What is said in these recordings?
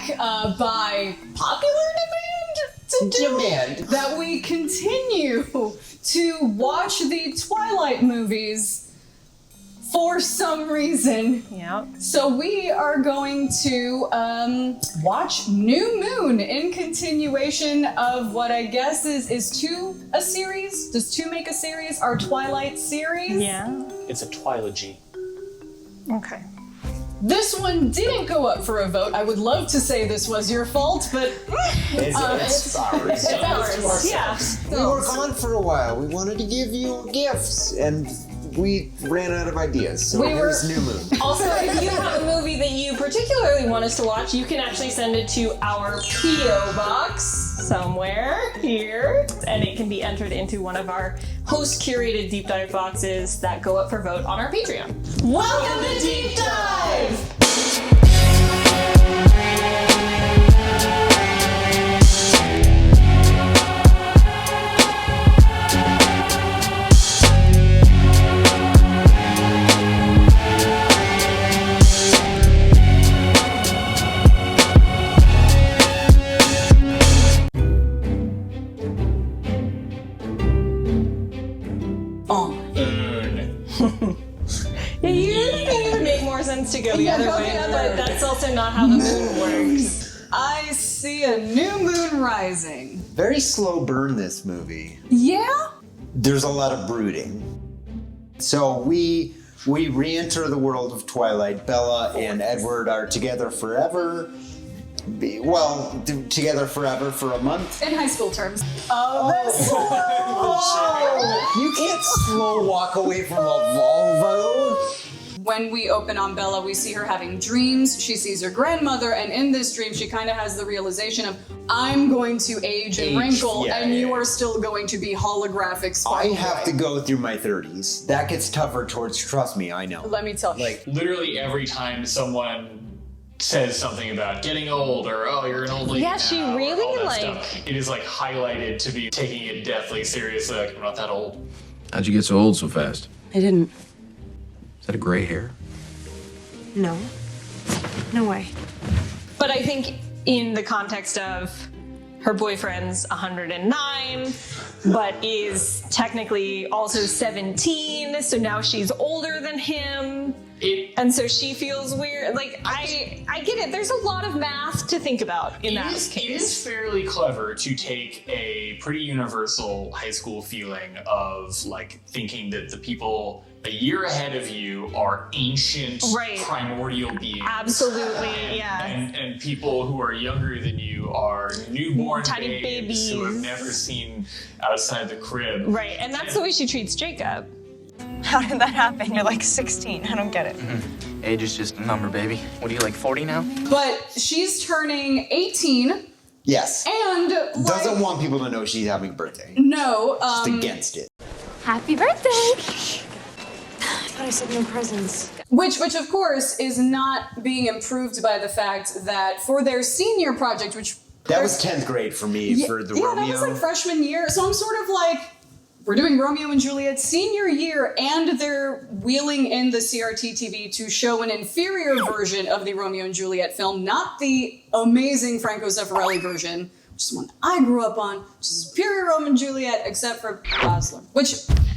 back by popular demand that we continue to watch the Twilight movies for some reason. Yeah. So we are going to watch New Moon in continuation of what I guess is two a series. Does two make a series? Our Twilight series? Yeah. It's a twilogy. Okay. This one didn't go up for a vote. I would love to say this was your fault, but It's ours. it's ours. Yeah. We were gone for a while. We wanted to give you gifts, and we ran out of ideas. So here's New Moon. Also, if you have a movie that you particularly want us to watch, you can actually send it to our P.O. box somewhere here, and it can be entered into one of our host-curated deep dive boxes that go up for vote on our Patreon. Welcome to Deep Dive! Yeah, you think it would make more sense to go the other way, but that's also not how the moon works. I see a new moon rising. Very slow burn, this movie. Yeah? There's a lot of brooding. So we re-enter the world of Twilight. Bella and Edward are together forever. Together forever for a month. In high school terms. You can't slow walk away from a Volvo. When we open on Bella, we see her having dreams. She sees her grandmother, and in this dream, she kind of has the realization of, I'm going to age and wrinkle, and you are still going to be holographic. I have to go through my 30s. That gets tougher trust me, I know. Let me tell you. Like, literally every time someone says something about getting old or, oh, you're an old lady Yeah, now, she or really, all that like- stuff, it is like highlighted to be taking it deathly seriously. Like, I'm not that old. How'd you get so old so fast? I didn't. Is that a gray hair? No. No way. But I think in the context of her boyfriend's 109, but is technically also 17, so now she's older than him. And so she feels weird. Like, I get it. There's a lot of math to think about in that case. It is fairly clever to take a pretty universal high school feeling of, like, thinking that the people a year ahead of you are ancient, primordial beings. Absolutely, yeah. And people who are younger than you are newborn Tiny babies who have never seen outside the crib. Right, and that's the way she treats Jacob. How did that happen? You're like 16. I don't get it. Age is just a number, baby. What are you, like 40 now? But she's turning 18. Yes. And doesn't want people to know she's having a birthday. No. Just against it. Happy birthday! I thought I said no presents. Which of course is not being improved by the fact that for their senior project, which that was 10th grade for me for the Romeo. Yeah, that was like freshman year. So I'm sort of like, we're doing Romeo and Juliet senior year, and they're wheeling in the CRT TV to show an inferior version of the Romeo and Juliet film, not the amazing Franco Zeffirelli version, which is the one I grew up on, which is superior Romeo and Juliet, except for Gosling, which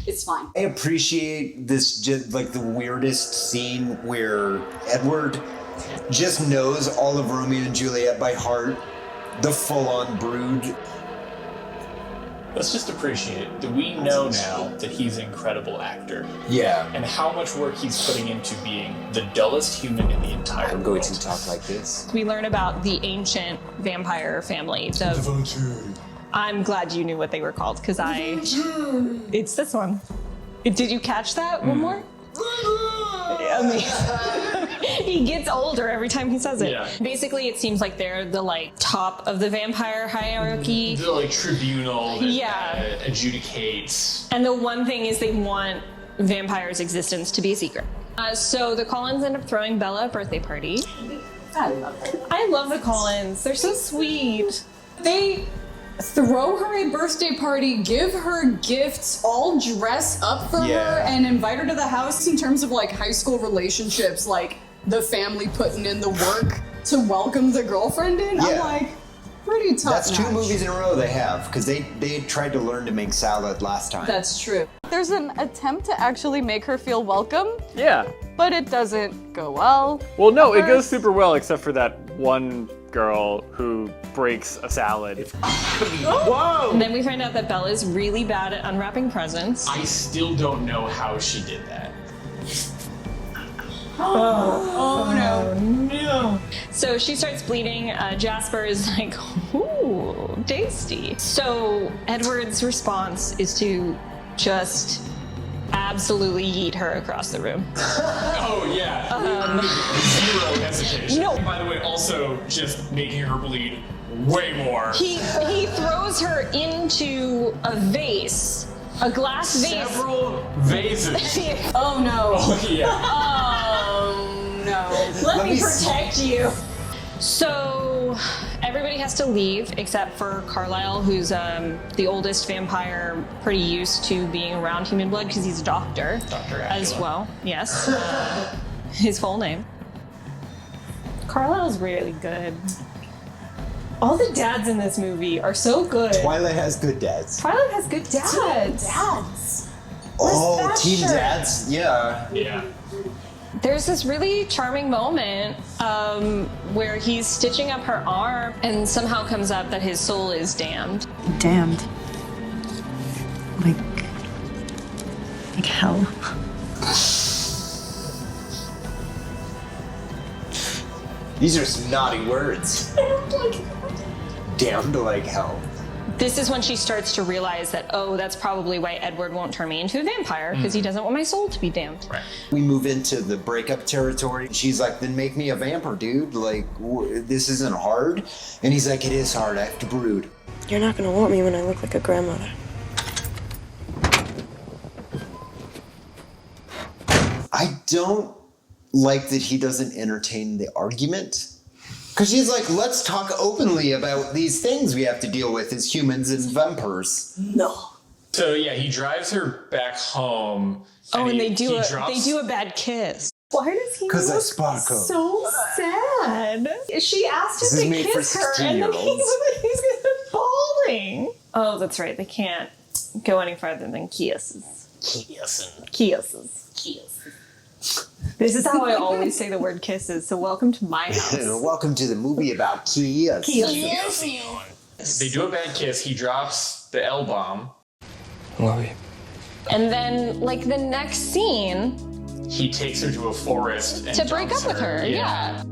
it's fine. I appreciate this, just like the weirdest scene where Edward just knows all of Romeo and Juliet by heart, the full-on brood. Let's just appreciate that we know now that he's an incredible actor. Yeah. And how much work he's putting into being the dullest human in the entire world. I'm going to talk like this. We learn about the ancient vampire family. I'm glad you knew what they were called, because it's this one. Did you catch that? One more? He gets older every time he says it. Yeah. Basically, it seems like they're the top of the vampire hierarchy. The tribunal that adjudicates. And the one thing is they want vampires' existence to be a secret. So the Collins end up throwing Bella a birthday party. I love her. I love the Collins. They're so sweet. They throw her a birthday party, give her gifts, all dress up for her, and invite her to the house in terms of high school relationships, the family putting in the work. to welcome the girlfriend in. Yeah. I'm like, pretty tough. That's 2 movies in a row they have, because they tried to learn to make salad last time. That's true. There's an attempt to actually make her feel welcome, Yeah. but it doesn't go well. Well, no, it goes super well, except for that one girl who breaks a salad. Whoa! And then we find out that Bella's really bad at unwrapping presents. I still don't know how she did that. Oh no. So she starts bleeding. Jasper is like, ooh, tasty. So Edward's response is to just absolutely yeet her across the room. Oh yeah. Zero hesitation. No. By the way, also just making her bleed way more. He throws her into a vase, a glass vase. Several vases. Oh no. Oh yeah. Oh no. Let me protect you. So everybody has to leave except for Carlisle, who's the oldest vampire, pretty used to being around human blood because he's a doctor. Dr. As Acula. well. Yes. His full name. Carlisle's really good. All the dads in this movie are so good. Twilight has good dads. Twilight has good dads. Oh, teen dads? Yeah. Yeah. There's this really charming moment where he's stitching up her arm and somehow comes up that his soul is damned. Damned. Like hell. These are some naughty words. Damned like hell. This is when she starts to realize that, oh, that's probably why Edward won't turn me into a vampire, because he doesn't want my soul to be damned. Right. We move into the breakup territory. She's like, then make me a vampire, dude. Like, this isn't hard. And he's like, it is hard. I have to brood. You're not gonna want me when I look like a grandmother. I don't like that he doesn't entertain the argument. Because she's like, let's talk openly about these things we have to deal with as humans and vampires. No. So yeah, he drives her back home. Oh, and he they do drops- a bad kiss. Why does he Because I look sparkle. so sad? She asked This him is to made for kiss her, and then he 16-year-olds. was like, he's gonna be bawling. Oh, that's right. They can't go any farther than kisses. Kisses. This is how I always say the word kisses, so welcome to my house. Welcome to the movie about kids. They do a bad kiss. He drops the L bomb. Love you. And then, like, the next scene, He takes her to a forest and to break dumps up with her, yeah.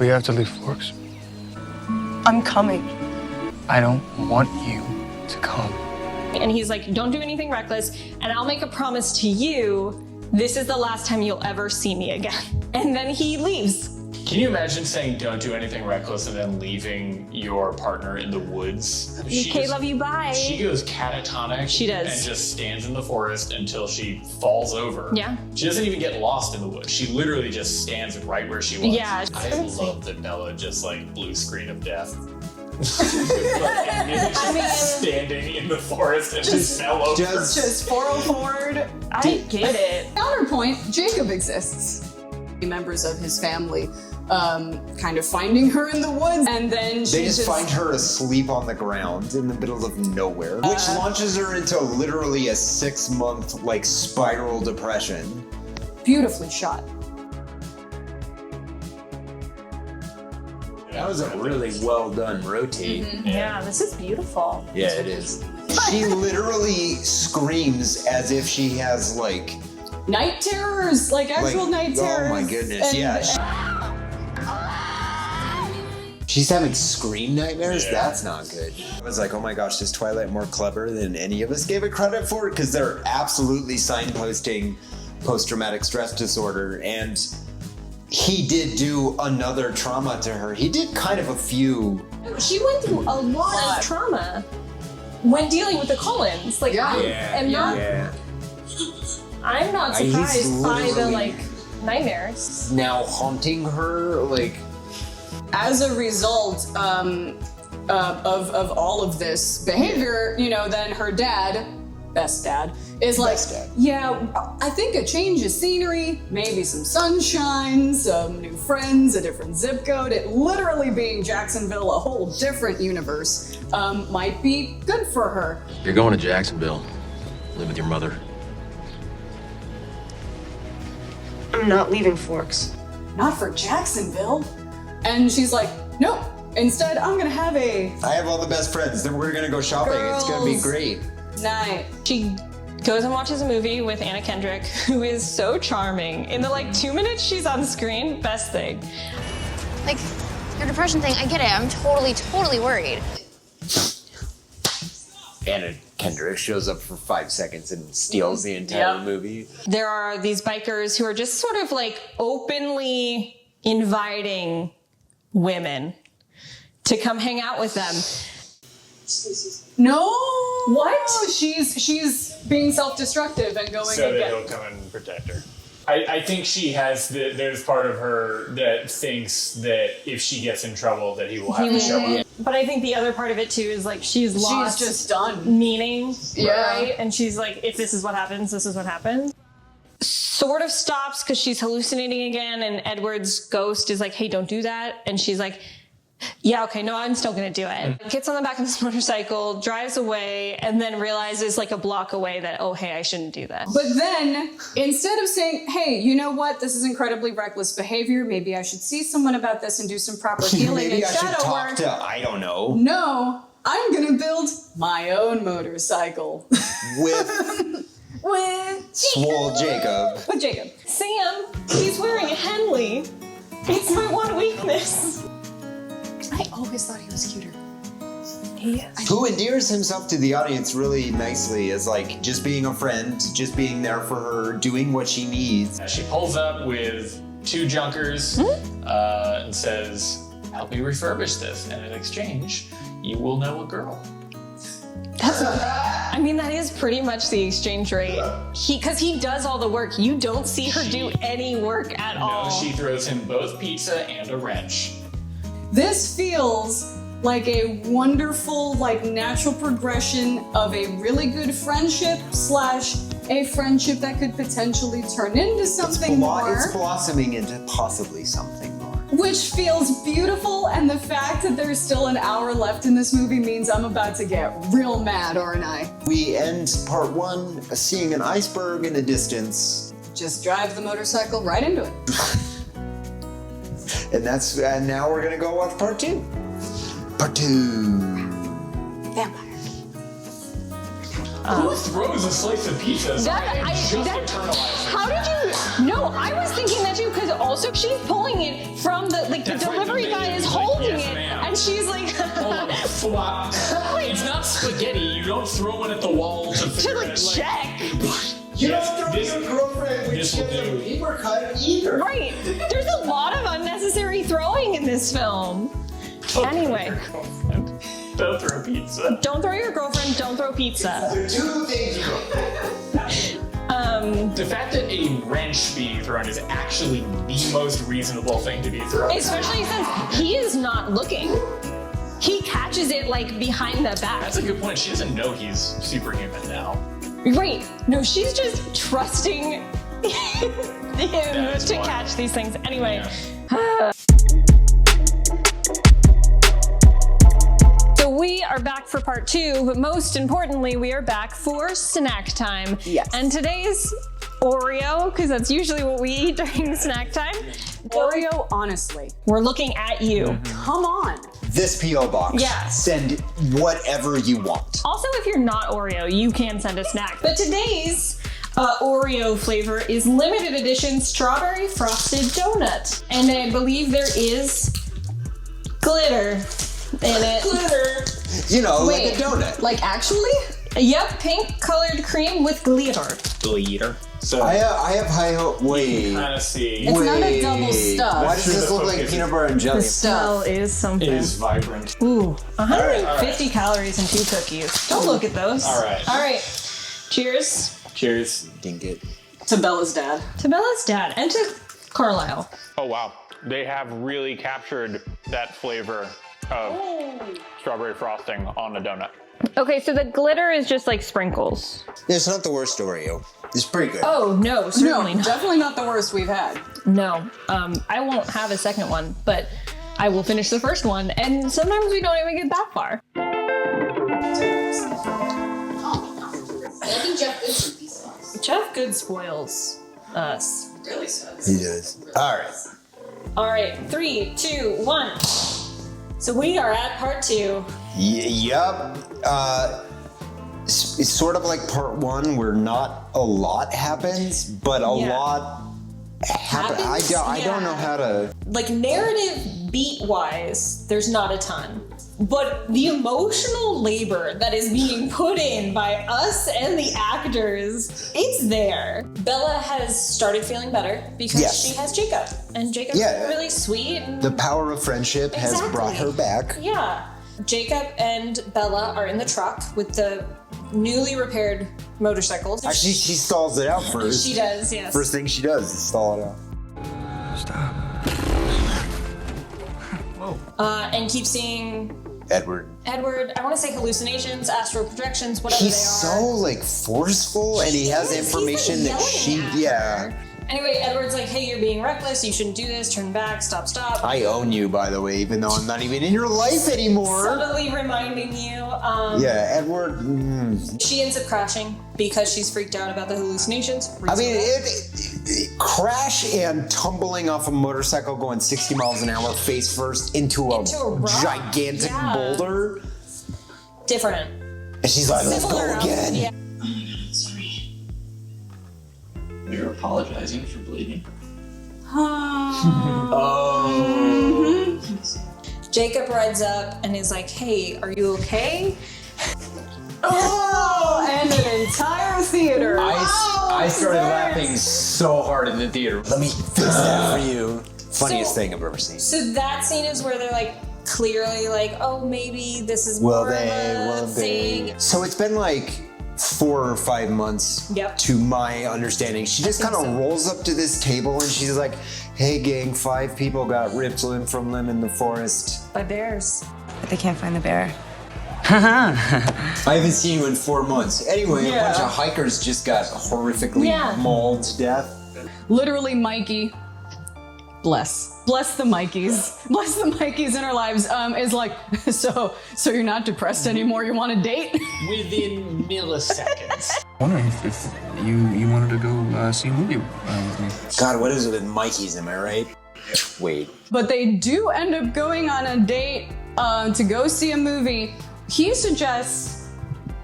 We have to leave Forks. I'm coming. I don't want you to come. And he's like, don't do anything reckless, and I'll make a promise to you, this is the last time you'll ever see me again. And then he leaves. Can you imagine saying don't do anything reckless and then leaving your partner in the woods? Okay, love you, bye. She goes catatonic. She does. And just stands in the forest until she falls over. Yeah. She doesn't even get lost in the woods. She literally just stands right where she was. Yeah. I love that Bella just like blue screen of death. Standing in the forest and just fell over. Just 404'd. I get it. Counterpoint, Jacob exists. Members of his family kind of finding her in the woods, and then she They just find her asleep on the ground in the middle of nowhere, which launches her into literally a 6-month like spiral depression. beautifully shot. That was a really well done rotate. Yeah, this is beautiful. Yeah, it is. She literally screams as if she has like Night terrors, like actual night terrors. Oh my goodness, And- yeah. She's having scream nightmares? Yeah. That's not good. I was like, oh my gosh, is Twilight more clever than any of us gave it credit for? Because they're absolutely signposting post-traumatic stress disorder, and he did do another trauma to her. He did kind of a few. She went through a lot of trauma when dealing with the Cullens. Like, Yeah. I'm not He's surprised by the, literally- like, nightmares. Now haunting her, like, As a result of all of this behavior, you know, then her dad best dad, is like, yeah, I think a change of scenery, maybe some sunshine, some new friends, a different zip code, it literally being Jacksonville, a whole different universe, might be good for her. You're going to Jacksonville. Live with your mother. I'm not leaving Forks. Not for Jacksonville. And she's like, no, instead I'm gonna have I have all the best friends. Then we're gonna go shopping. It's gonna be great. night. She goes and watches a movie with Anna Kendrick, who is so charming. In the like 2 minutes she's on screen, best thing. Like, your depression thing, I get it. I'm totally worried. Anna Kendrick shows up for 5 seconds and steals the entire movie. There are these bikers who are just sort of like openly inviting women to come hang out with them. No. What? She's being self-destructive and going so again. that he'll come and protect her. I think she has there's part of her that thinks that if she gets in trouble that he will have to show up. But I think the other part of it too is like she's lost just done meaning. Yeah. Right? And she's like, if this is what happens, this is what happens. Sort of stops because she's hallucinating again, and Edward's ghost is like, hey, don't do that. And she's like, yeah, okay, no, I'm still gonna do it. Gets on the back of this motorcycle, drives away, and then realizes like a block away that, oh, hey, I shouldn't do that. But then, instead of saying, hey, you know what, this is incredibly reckless behavior, maybe I should see someone about this and do some proper healing Maybe and I should shadow talk work. to, I don't know, No, I'm gonna build my own motorcycle. with Swole Jacob. With Jacob. Sam, he's wearing a Henley. It's my one weakness. I always thought he was cuter. He is. Who endears himself to the audience really nicely as like just being a friend, just being there for her, doing what she needs. She pulls up with 2 junkers and says, help me refurbish this, and in exchange, you will know a girl. I mean, that is pretty much the exchange rate. Because he does all the work. You don't see her do any work at all. No, she throws him both pizza and a wrench. This feels like a wonderful, like natural progression of a really good friendship / a friendship that could potentially turn into something more. It's blossoming into possibly something more. Which feels beautiful, and the fact that there's still an hour left in this movie means I'm about to get real mad, aren't I? We end part 1 seeing an iceberg in the distance. Just drive the motorcycle right into it. And now we're gonna go watch part 2. Part 2. Vampire. Who throws a slice of pizza? How did you? No, I was thinking that too, because also she's pulling it from the the delivery guy is holding it, and she's like, flop. It's not spaghetti. You don't throw it at the wall to like check. You don't throw your girlfriend when she has a paper cut either. Right. There's a lot of unnecessary throwing in this film. Anyway. Don't throw pizza. Don't throw your girlfriend, don't throw pizza. The 2 things The fact that a wrench being thrown is actually the most reasonable thing to be thrown. Especially since he is not looking. He catches it like behind the back. That's a good point. She doesn't know he's superhuman now. Right. No, she's just trusting him to catch these things. Anyway. Yeah. So we are back for part 2, but most importantly, we are back for snack time. Yes. And today's Oreo, because that's usually what we eat during snack time. Oreo, honestly. We're looking at you. Come on. This P.O. box. Yeah. Send whatever you want. Also, if you're not Oreo, you can send a snack. But today's Oreo flavor is limited edition strawberry frosted donut. And I believe there is glitter in it. Glitter. You know, like a donut. Like actually? Yep, pink colored cream with glitter. Glitter. So I have high hope. Wait. kind of see. It's not a double stuff. Why does this look like peanut butter and jelly? The smell is something. It is vibrant. Ooh, 150 calories and 2 cookies. Don't look at those. All right. All right. Cheers. Cheers. Dink it. To Bella's dad. To Bella's dad and to Carlisle. Oh wow, they have really captured that flavor of strawberry frosting on a donut. Okay, so the glitter is just like sprinkles. It's not the worst Oreo. It's pretty good. Oh, no, certainly not. Definitely not the worst we've had. No, I won't have a second one, but I will finish the first one, and sometimes we don't even get that far. I think Jeff Good should be sauce. Jeff Good spoils us. Really does. He does. All right, 3, 2, 1. So we are at part 2. Yup. It's sort of like part 1 where not a lot happens, but a lot happens. I don't know how to... Like narrative beat-wise, there's not a ton. But the emotional labor that is being put in by us and the actors, it's there. Bella has started feeling better because she has Jacob. And Jacob's really sweet. And the power of friendship has brought her back. Yeah. Jacob and Bella are in the truck with the newly repaired motorcycles. Actually, she stalls it out first. She does, yes. First thing she does is stall it out. Stop. And keep seeing Edward. I want to say hallucinations, astral projections, whatever they are. He's so like forceful, and he has information that she, Anyway, Edward's like, hey, you're being reckless. You shouldn't do this. Turn back. Stop. I own you, by the way, even though I'm not even in your life anymore. Subtly reminding you. Edward. She ends up crashing because she's freaked out about the hallucinations. I mean, crash and tumbling off a motorcycle going 60 miles an hour face first into a gigantic boulder. Different. And she's like, let's go again. Yeah. Sorry. You're apologizing for bleeding. Jacob rides up and is like, hey, are you okay? And an entire theater. I started laughing so hard in the theater. Let me fix that for you. Funniest thing I've ever seen. So that scene is where they're like clearly like, oh, maybe this is more of a thing. So it's been like 4 or 5 months to my understanding. She just kind of rolls up to this table and she's like, hey gang, 5 people got ripped limb from limb in the forest. By bears. But they can't find the bear. I haven't seen you in 4 months. Anyway, a bunch of hikers just got horrifically mauled to death. Literally, Mikey. Bless the Mikeys. Bless the Mikeys in our lives. Is like, so you're not depressed anymore. You want a date? Within milliseconds. I'm wondering if you wanted to go see a movie with me. God, what is it with Mikey's? Am I right? Wait. But they do end up going on a date to go see a movie. He suggests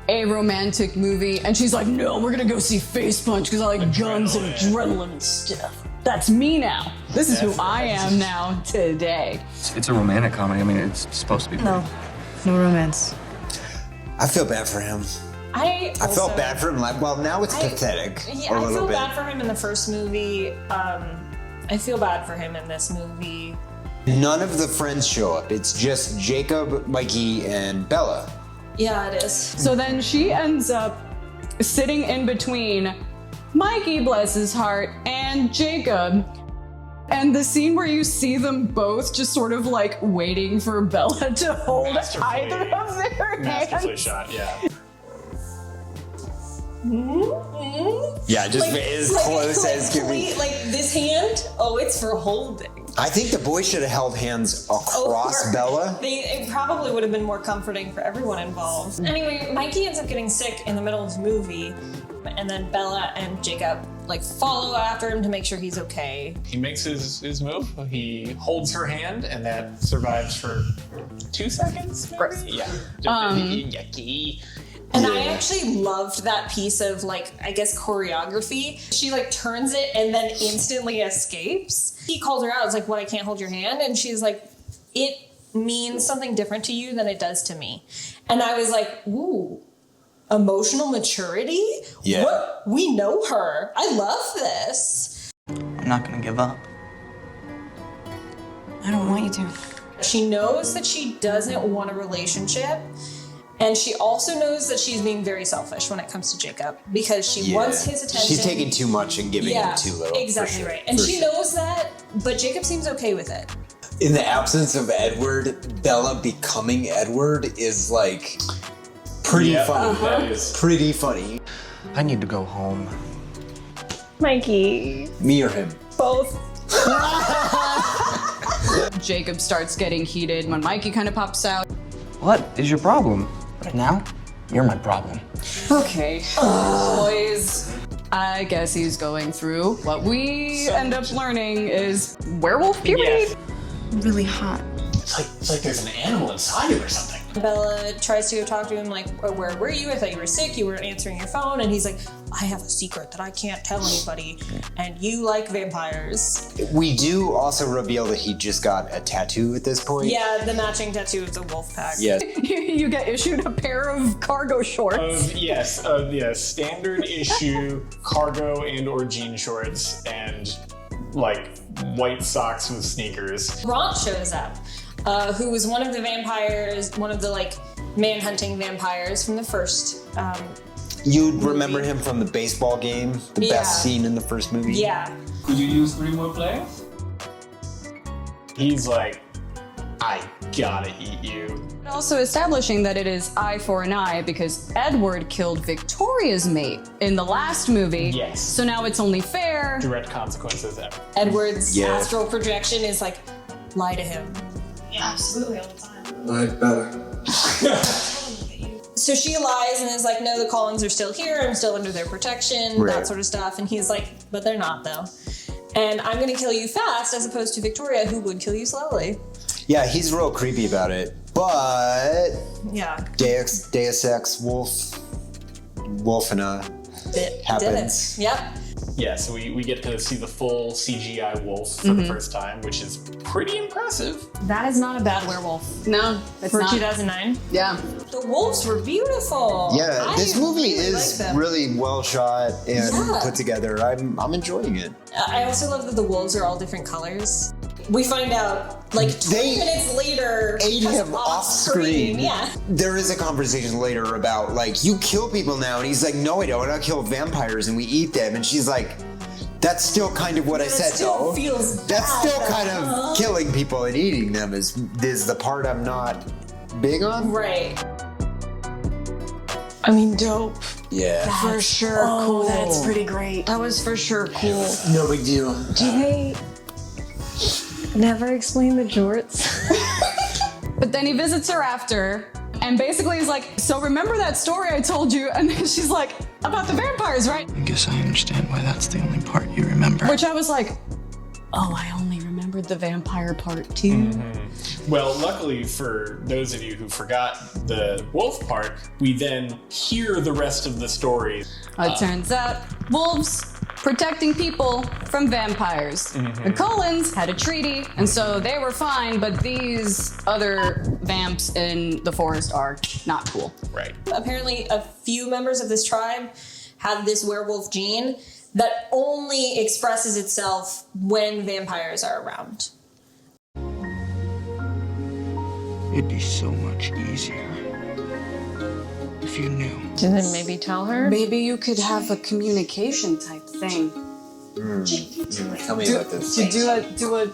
a romantic movie, and she's like, no, we're gonna go see Face Punch because I like guns and adrenaline and stuff. That's me now. This is who I am now today. It's a romantic comedy. I mean, it's supposed to be. No romance. I feel bad for him. I felt bad for him. Well, now it's pathetic. Yeah, I feel bad for him in the first movie. I feel bad for him in this movie. None of the friends show up. It's just Jacob, Mikey, and Bella. Yeah, it is. So then she ends up sitting in between Mikey, bless his heart, and Jacob. And the scene where you see them both just sort of like waiting for Bella to hold either of their Masterfully hands. shot, yeah. Yeah, just as close as can be. Like this hand, it's for holding. I think the boys should have held hands across Bella. It probably would have been more comforting for everyone involved. Anyway, Mikey ends up getting sick in the middle of the movie, and then Bella and Jacob like follow after him to make sure he's okay. He makes his move. He holds her hand and then survives for 2 seconds. Maybe? Yeah. Yucky. And I actually loved that piece of like, I guess, choreography. She like turns it and then instantly escapes. He calls her out. It's like, what, I can't hold your hand? And she's like, it means something different to you than it does to me. And I was like, ooh, emotional maturity? Yeah. What? We know her. I love this. I'm not gonna give up. I don't want you to. She knows that she doesn't want a relationship. And she also knows that she's being very selfish when it comes to Jacob because she wants his attention. She's taking too much and giving him too little. Exactly right. And she knows that, but Jacob seems okay with it. In the absence of Edward, Bella becoming Edward is like Pretty funny. That is. Pretty funny. I need to go home. Mikey. Me or him? Both. Jacob starts getting heated when Mikey kind of pops out. What is your problem? Right now, you're my problem. Okay, boys. I guess he's going through what we end up learning is werewolf puberty. Yes. Really hot. It's like there's an animal inside him or something. Bella tries to go talk to him, like, where were you? I thought you were sick. You weren't answering your phone. And he's like, I have a secret that I can't tell anybody. And you like vampires. We do also reveal that he just got a tattoo at this point. Yeah, the matching tattoo of the wolf pack. Yes. You get issued a pair of cargo shorts. Yes, standard issue cargo and or jean shorts and like white socks with sneakers. Ront shows up, who was one of the vampires, one of the like man-hunting vampires from the first You'd remember him from the baseball game, the best scene in the first movie. Yeah. Could you use 3 more players? He's like, I gotta eat you. Also establishing that it is eye for an eye because Edward killed Victoria's mate in the last movie. Yes. So now it's only fair. Direct consequences ever. Edward's astral projection is like, lie to him. Yeah, absolutely, all the time. I'd better. So she lies and is like, no, the Collins are still here. I'm still under their protection, that sort of stuff. And he's like, but they're not, though. And I'm going to kill you fast as opposed to Victoria, who would kill you slowly. Yeah, he's real creepy about it. But Yeah. Deus Ex Wolfina happens. Did it. Yep. Yeah, so we get to see the full CGI wolf for the first time, which is pretty impressive. That is not a bad werewolf. No, it's For not. 2009. Yeah. The wolves were beautiful. Yeah, this movie really is like them. really well shot and put together. I'm enjoying it. I also love that the wolves are all different colors. We find out like 20 minutes later, ate him off screen. Yeah. There is a conversation later about like, you kill people now, and he's like, no, I don't. I kill vampires and we eat them. And she's like, that's still kind of what I said, still though. Feels That's bad, still kind of killing people and eating them is the part I'm not big on. Right. I mean, dope. Yeah. For sure. Cool. That's pretty great. That was for sure cool. No big deal. Do they never explain the jorts? But then he visits her after and basically he's like, so remember that story I told you? And then she's like, about the vampires, right? I guess I understand why that's the only part you remember. Which I was like, oh, I only remembered the vampire part too. Well, luckily for those of you who forgot the wolf part, we then hear the rest of the story. It turns out wolves protecting people from vampires. The Cullens had a treaty, and so they were fine, but these other vamps in the forest are not cool. Right. Apparently, a few members of this tribe have this werewolf gene that only expresses itself when vampires are around. It'd be so much easier if you knew. And then maybe tell her? Maybe you could have a communication type thing. Tell me about this. To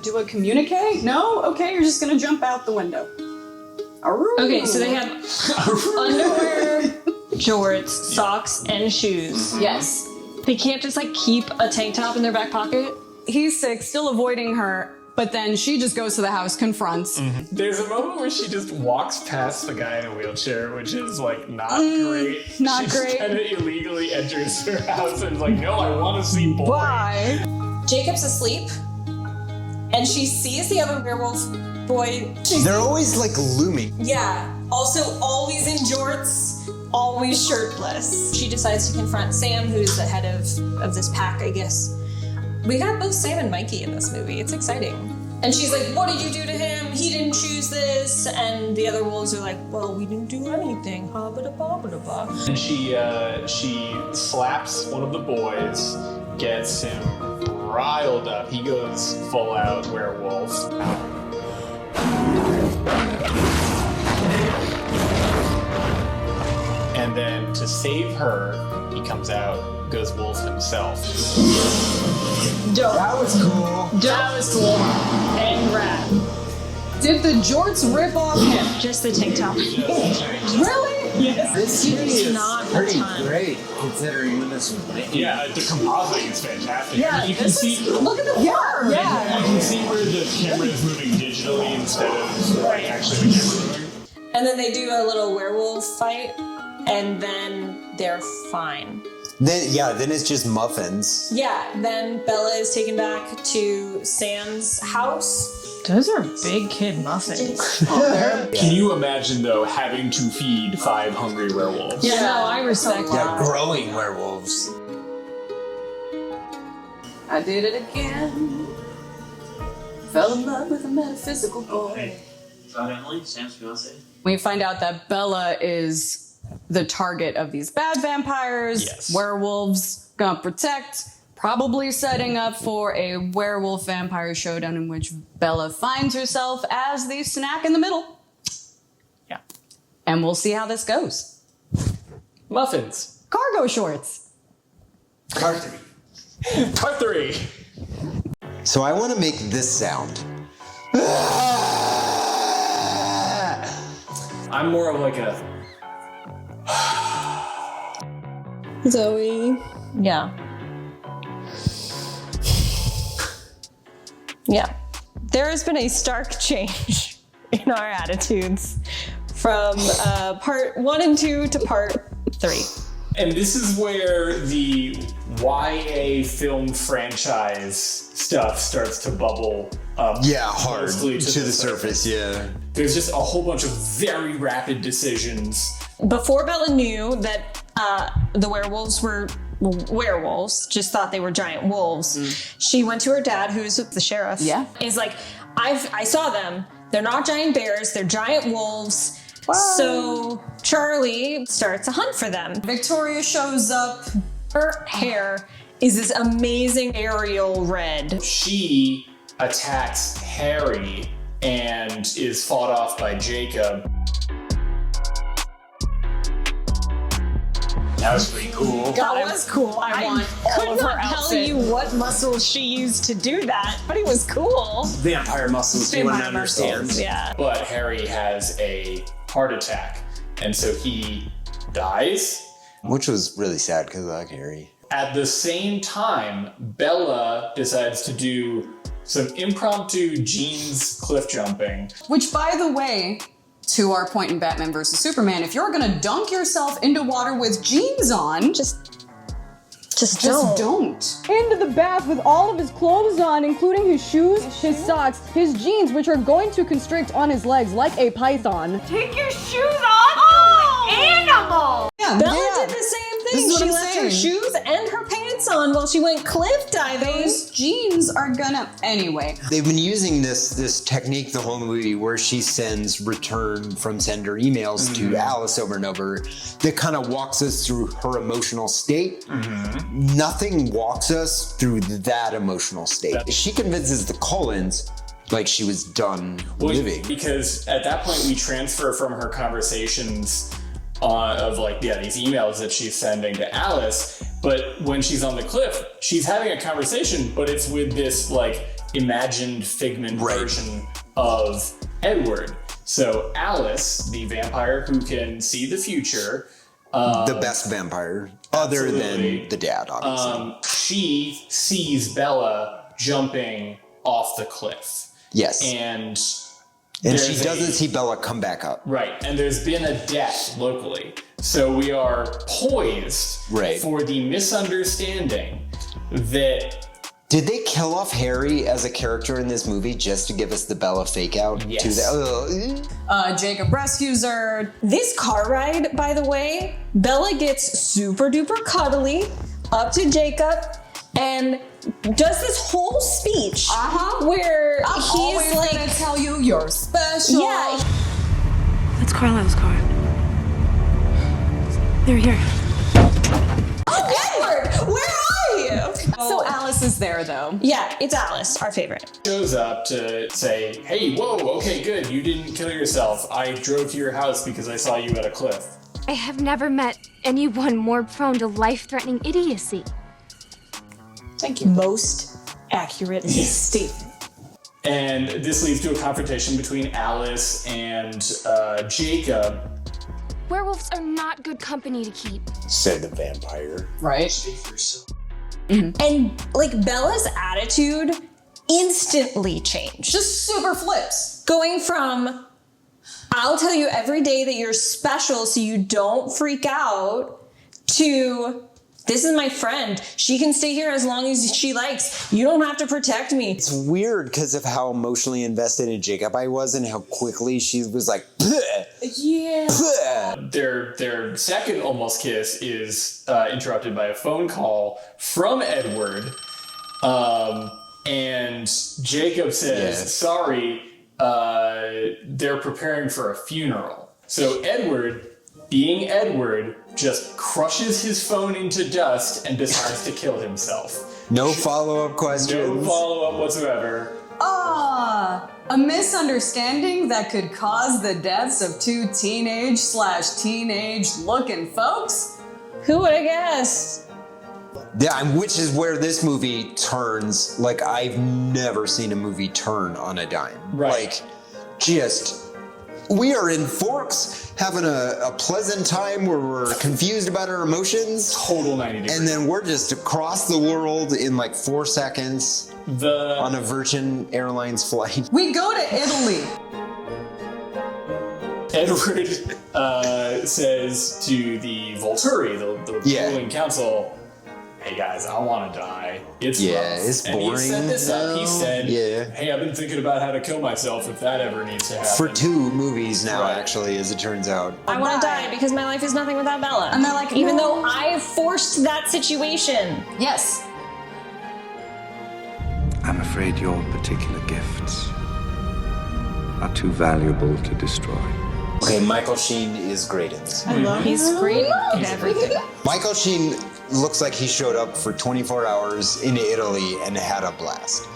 do a communique? No? Okay, you're just gonna jump out the window. Okay, so they have underwear, jorts, socks, and shoes. Yes. They can't just like keep a tank top in their back pocket? He's sick, still avoiding her, but then she just goes to the house, confronts. There's a moment where she just walks past the guy in a wheelchair, which is like not great. Not She great. kind of illegally enters her house and is like, no, I want to see boy. Bye. Jacob's asleep, and she sees the other werewolf boy. They're always like looming. Yeah, also always in jorts, always shirtless. She decides to confront Sam, who's the head of this pack, I guess. We got both Sam and Mikey in this movie. It's exciting. And she's like, what did you do to him? He didn't choose this. And the other wolves are like, well, we didn't do anything. Ha-ba-da-ba-ba-da-ba. And she slaps one of the boys, gets him riled up. He goes full out werewolf. And then to save her, he comes out, goes wolf himself. Dope. That was cool. That was cool. And rad. Did the jorts rip off him? Just the tank top. Really? Yes. This series is not a pretty ton. great considering when this was made. Yeah, the compositing is fantastic. Yeah, you can this see. Look at the fur. Yeah. You can see where the camera is moving digitally instead of actually the camera moving. And then they do a little werewolf fight, and then they're fine. Then it's just muffins. Yeah, then Bella is taken back to Sam's house. Those are big kid muffins. Can you imagine though having to feed 5 hungry werewolves? Yeah, no, I respect Yeah, that. growing werewolves. I did it again. Fell in love with a metaphysical boy. Is that Emily, Sam's fiance? We find out that Bella is the target of these bad vampires, Yes. werewolves, gonna protect, probably setting up for a werewolf vampire showdown in which Bella finds herself as the snack in the middle. Yeah. And we'll see how this goes. Muffins. Cargo shorts. Part 3. Part 3. So I want to make this sound. I'm more of like a. Zoe. Yeah. Yeah. There has been a stark change in our attitudes from part 1 and 2 to part 3. And this is where the YA film franchise stuff starts to bubble up. Yeah, hard mostly to the surface. Yeah. There's just a whole bunch of very rapid decisions. Before Bella knew that the werewolves were werewolves, just thought they were giant wolves, she went to her dad, who's the sheriff. Yeah. Is like, I saw them. They're not giant bears, they're giant wolves. Wow. So Charlie starts a hunt for them. Victoria shows up. Her hair is this amazing aerial red. She attacks Harry and is fought off by Jacob. That was pretty cool. That was cool. I want could all of her not tell outfit. you what muscles she used to do that, but it was cool. Vampire muscles, you wouldn't Vampire muscles, understand. yeah. But Harry has a heart attack, and so he dies. Which was really sad because I like Harry. At the same time, Bella decides to do some impromptu jeans cliff jumping. Which, by the way, to our point in Batman vs. Superman, if you're gonna dunk yourself into water with jeans on, just don't. Into the bath with all of his clothes on, including his shoes, his socks, his jeans, which are going to constrict on his legs like a python. Take your shoes off, you animal! Yeah, Bella did the same This thing. is what She I'm left her saying. shoes and her pants on while she went cliff diving. Those jeans are gonna anyway. They've been using this technique the whole movie where she sends return from sender emails to Alice over and over that kind of walks us through her emotional state. Nothing walks us through that emotional state. She convinces the Cullens like she was done living. Because at that point we transfer from her conversations of these emails that she's sending to Alice, but when she's on the cliff, she's having a conversation, but it's with this imagined figment version of Edward. So Alice, the vampire who can see the future, the best vampire, other absolutely. than the dad, obviously. She sees Bella jumping off the cliff. Yes. And she doesn't see Bella come back up. Right, and there's been a death locally. So we are poised for the misunderstanding that... Did they kill off Harry as a character in this movie just to give us the Bella fake out? Yes. Jacob rescues her. This car ride, by the way, Bella gets super duper cuddly up to Jacob and does this whole speech where I'm he's always gonna tell you you're special. Yeah. That's Carlisle's car. They're here. Oh, Edward, where are you? So Alice is there though. Yeah, it's Alice, our favorite. Shows up to say, hey, whoa, okay, good, you didn't kill yourself. I drove to your house because I saw you at a cliff. I have never met anyone more prone to life-threatening idiocy. Thank you. Most accurate statement. And this leads to a confrontation between Alice and Jacob, Werewolves are not good company to keep. Said the vampire. Right. And like Bella's attitude instantly changed. Just super flips. Going from, I'll tell you every day that you're special so you don't freak out, to, this is my friend. She can stay here as long as she likes. You don't have to protect me. It's weird because of how emotionally invested in Jacob I was and how quickly she was like, bleh, yeah. bleh. Their second almost kiss is interrupted by a phone call from Edward. And Jacob says, sorry, they're preparing for a funeral. So Edward, being Edward, just crushes his phone into dust and decides to kill himself. No follow-up questions. No follow-up whatsoever. A misunderstanding that could cause the deaths of two teenage looking folks? Who would have guessed? Yeah, which is where this movie turns. Like, I've never seen a movie turn on a dime. Right. Like, just, we are in Forks having a pleasant time where we're confused about our emotions. Total 90 degrees. And then we're just across the world in like 4 seconds on a Virgin Airlines flight. We go to Italy. Edward says to the Volturi, the ruling council, hey guys, I want to die. It's rough. It's boring. And he set this up. He said, Yeah. hey, I've been thinking about how to kill myself if that ever needs to happen. For 2 movies now, actually, as it turns out. I want to die because my life is nothing without Bella. And they're like, even no. though I forced that situation. Yes. I'm afraid your particular gifts are too valuable to destroy. Okay, Michael Sheen is great in this. I love him. He's great in everything. Michael Sheen looks like he showed up for 24 hours in Italy and had a blast.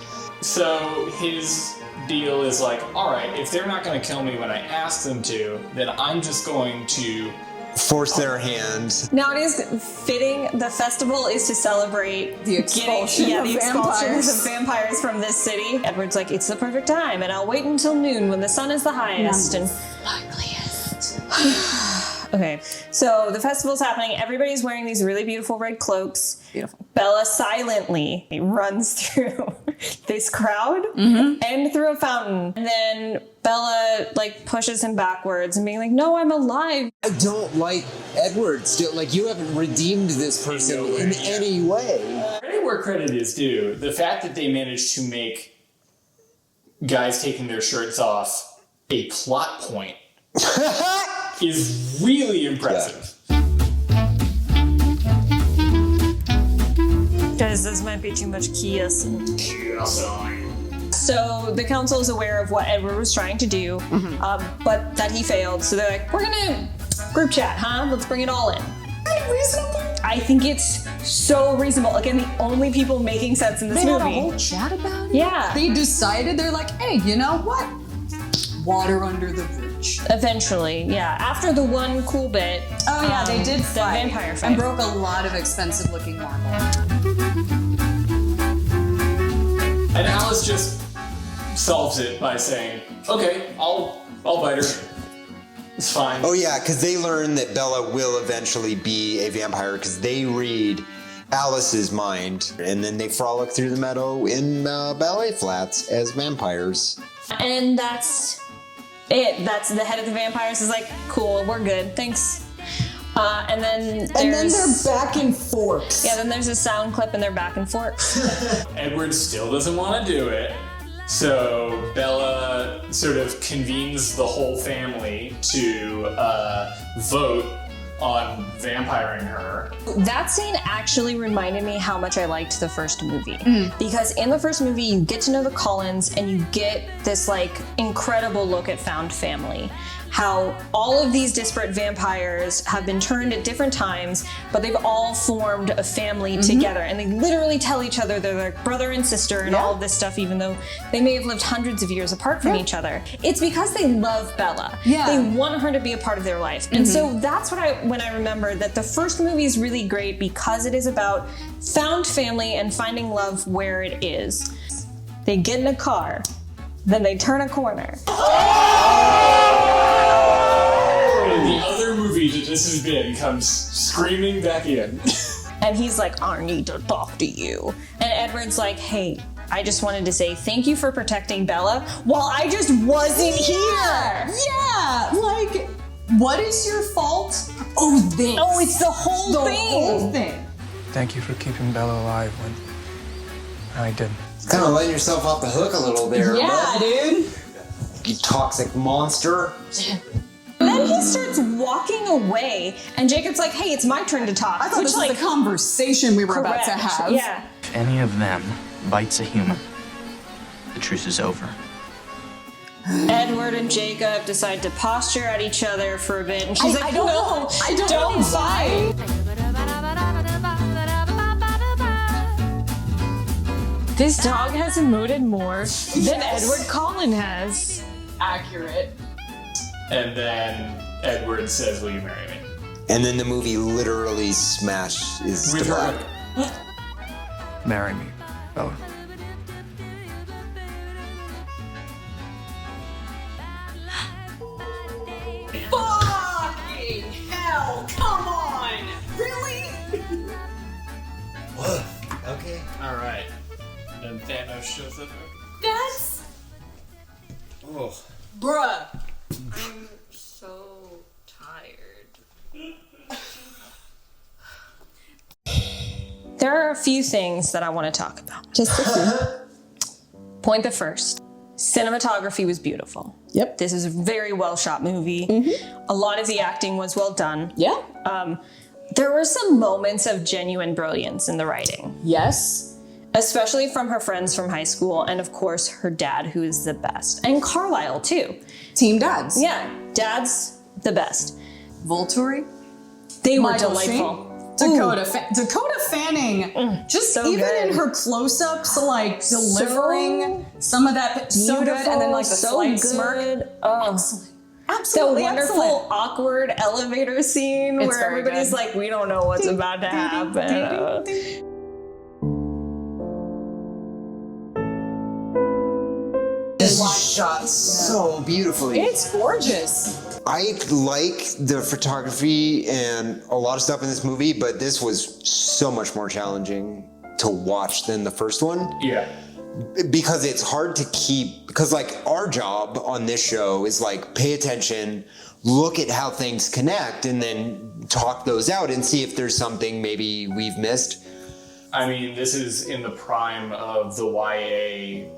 So his deal is like, all right, if they're not going to kill me when I ask them to, then I'm just going to force their hand. Now it is fitting. The festival is to celebrate the expulsion of vampires from this city. Edward's like, it's the perfect time, and I'll wait until noon when the sun is the highest and ugliest. Okay, so the festival's happening. Everybody's wearing these really beautiful red cloaks. Beautiful. Bella silently runs through this crowd and through a fountain. And then Bella like pushes him backwards and being like, no, I'm alive. I don't like Edward still. Like, you haven't redeemed this person in any way. Credit where credit is due. The fact that they managed to make guys taking their shirts off a plot point is really impressive. Guys, this might be too much kissing. So the council is aware of what Edward was trying to do, but that he failed. So they're like, we're gonna group chat, huh? Let's bring it all in. Reasonable. I think it's so reasonable. Again, the only people making sense in this movie. They had a whole chat about it? Yeah. They decided, they're like, hey, you know what? Water under the bridge. Eventually, yeah. After the one cool bit. Oh yeah, they did the fight. vampire fight. And broke a lot of expensive looking marble. And Alice just solves it by saying, okay, I'll bite her. It's fine. Oh yeah, because they learn that Bella will eventually be a vampire because they read Alice's mind, and then they frolic through the meadow in ballet flats as vampires. And that's it. That's the head of the vampires is like, cool, we're good, thanks. And then they're back in Forks. Yeah, then there's a sound clip and they're back in Forks. Edward still doesn't want to do it. So Bella sort of convenes the whole family to vote on vampiring her. That scene actually reminded me how much I liked the first movie. Because in the first movie, you get to know the Cullens and you get this like incredible look at found family. How all of these disparate vampires have been turned at different times, but they've all formed a family together. And they literally tell each other they're their brother and sister and all of this stuff, even though they may have lived hundreds of years apart from each other. It's because they love Bella. Yeah. They want her to be a part of their life. And so that's what when I remember that the first movie is really great because it is about found family and finding love where it is. They get in a car, then they turn a corner. And the other movie movie that this has been comes screaming back in. And he's like, I need to talk to you. And Edward's like, hey, I just wanted to say thank you for protecting Bella while I just wasn't here. Yeah, like, what is your fault? Oh, this. Oh, it's the whole thing. Thank you for keeping Bella alive when I didn't. Kind of letting yourself off the hook a little there. Yeah, dude. You toxic monster. And then he starts walking away, and Jacob's like, hey, it's my turn to talk. I thought this was the conversation we were about to have. Yeah. If any of them bites a human, the truce is over. Edward and Jacob decide to posture at each other for a bit, and she's like, no, I don't fight. This dog has emoted more than Edward Cullen has. Accurate. And then Edward says, will you marry me? And then the movie literally smashes to black. Marry me, Bella. Fucking hell, come on! Really? What? Okay. All right. And then Thanos shows up. That's... Oh. Bruh. I'm so tired. There are a few things that I want to talk about. Just a few. Point the first. Cinematography was beautiful. Yep. This is a very well shot movie. Mm-hmm. A lot of the acting was well done. Yeah. There were some moments of genuine brilliance in the writing. Yes. Especially from her friends from high school, and of course her dad, who is the best. And Carlisle too. Team dads. Yeah, dad's the best. Volturi. They were Michael delightful. Dakota Fanning, just so even good. in her close-ups, like delivering some of that so good, and then like the slight smirk. Oh. Absolutely the wonderful, excellent. awkward elevator scene It's where very everybody's good. like, we don't know what's about to happen. This is shot so beautifully. It's gorgeous. I like the photography and a lot of stuff in this movie, but this was so much more challenging to watch than the first one. Yeah. Because it's hard to keep, because like our job on this show is like pay attention, look at how things connect, and then talk those out and see if there's something maybe we've missed. I mean, this is in the prime of the YA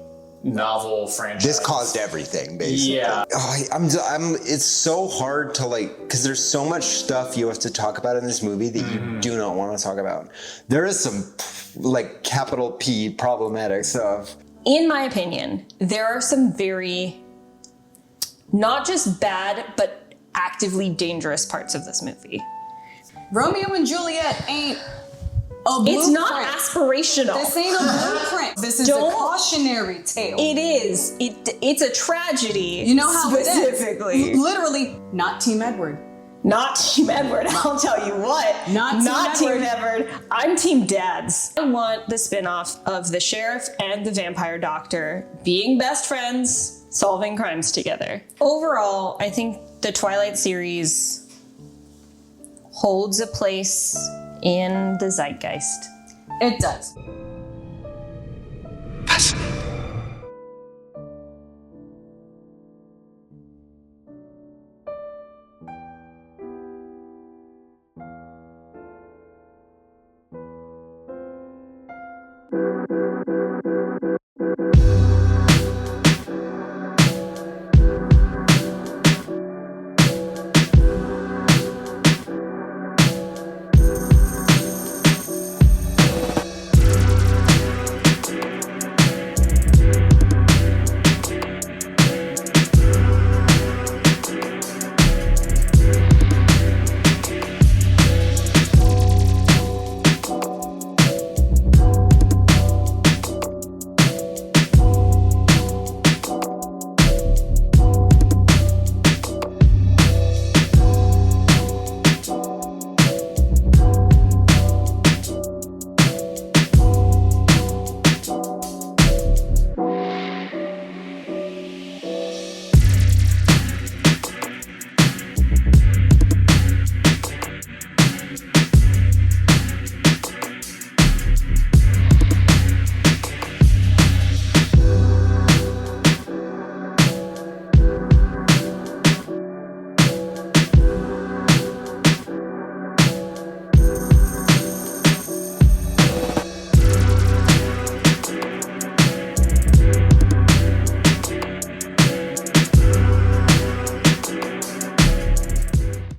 novel franchise. This caused everything, basically. Yeah. Oh, it's so hard to like, because there's so much stuff you have to talk about in this movie that you do not want to talk about. There is some like capital P problematic stuff. In my opinion, there are some very, not just bad, but actively dangerous parts of this movie. Romeo and Juliet ain't a blueprint. It's not aspirational. This ain't a blueprint. This is a cautionary tale. It is. It's a tragedy. You know how specifically. It is. Literally, not Team Edward. Not Team Edward, I'll tell you what. Not Team Edward. I'm Team Dads. I want the spin-off of the sheriff and the vampire doctor being best friends, solving crimes together. Overall, I think the Twilight series holds a place in the zeitgeist. It does. Fascinating.